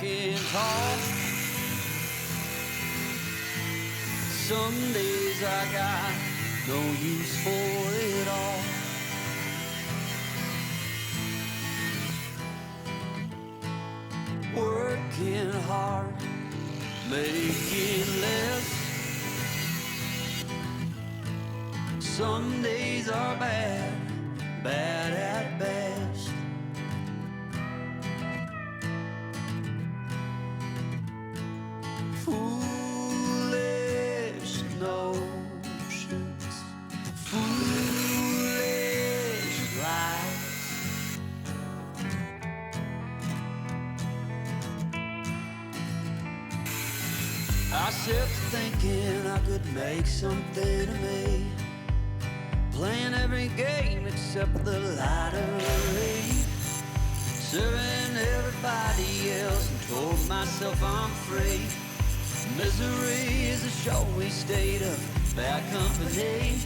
walking tall. Some days I got no use for it all. Working hard, making less. Some days are bad, bad at best. Foolish notions, foolish lies. I sit thinking I could make something of me, playing every game except the lottery, serving everybody else and told myself I'm free. Misery is a showy state of bad company.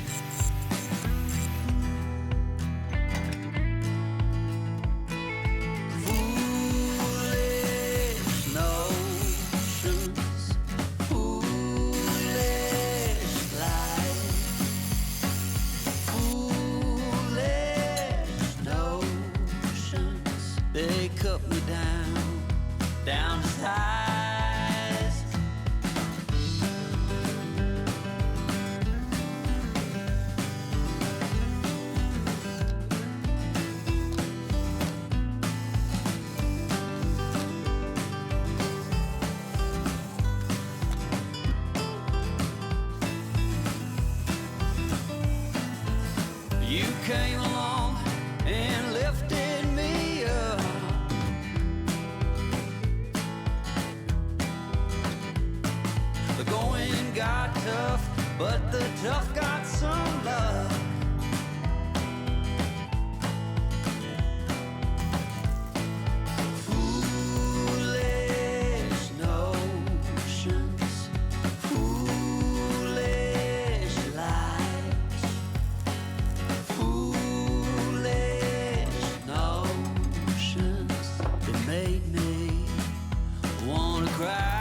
They cut me down to size. You came along and lifted me up. The going got tough, but the tough got some love. Foolish notions, foolish lies. Foolish notions that made me wanna cry.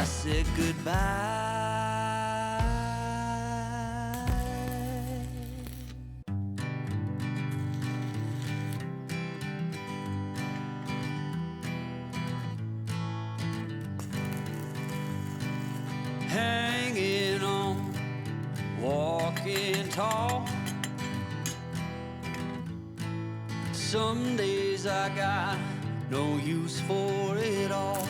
Said goodbye. Hanging on, walking tall. Some days I got no use for it all.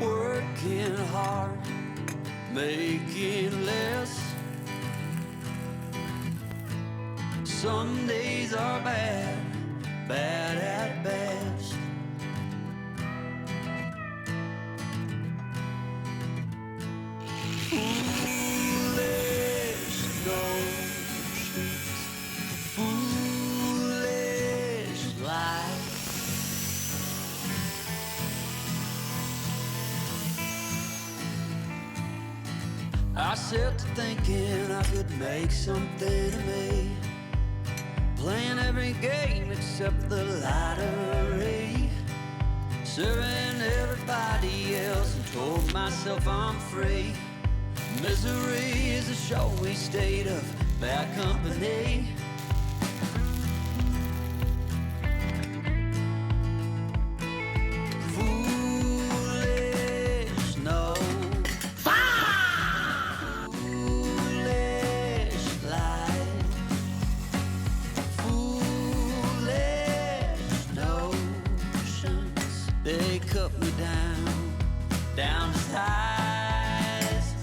Working hard, making less. Some days are bad, bad at best. Foolish notions, foolish lies. I sit thinking I could make something of me, playing every game except the lottery, serving everybody else and told myself I'm free. Misery is a showy state of bad company. They cut me down to size.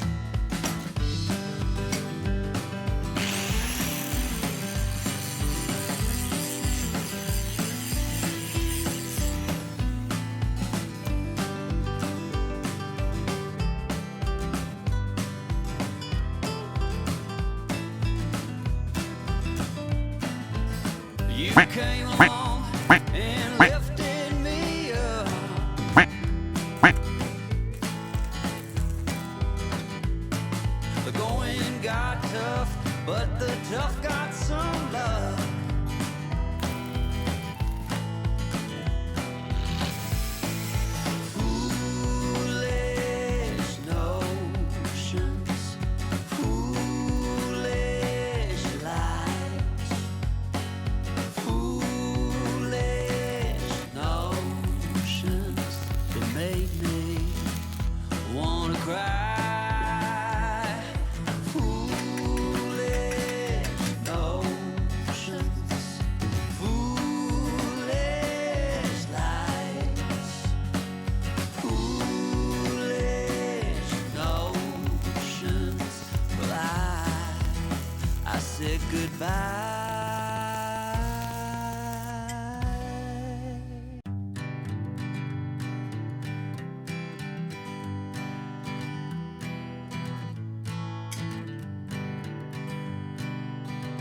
You came along and lifted me up. The going got tough, but the tough got some love. Foolish notions, foolish lies, foolish notions that made me wanna cry. Said goodbye.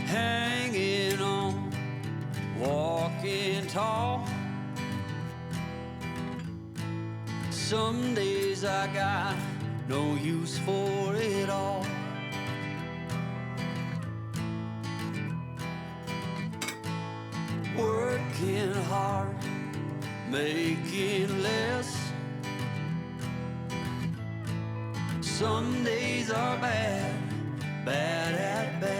Hanging on, walking tall. Some days I got no use for it all. Working hard, making less. Some days are bad, bad at best.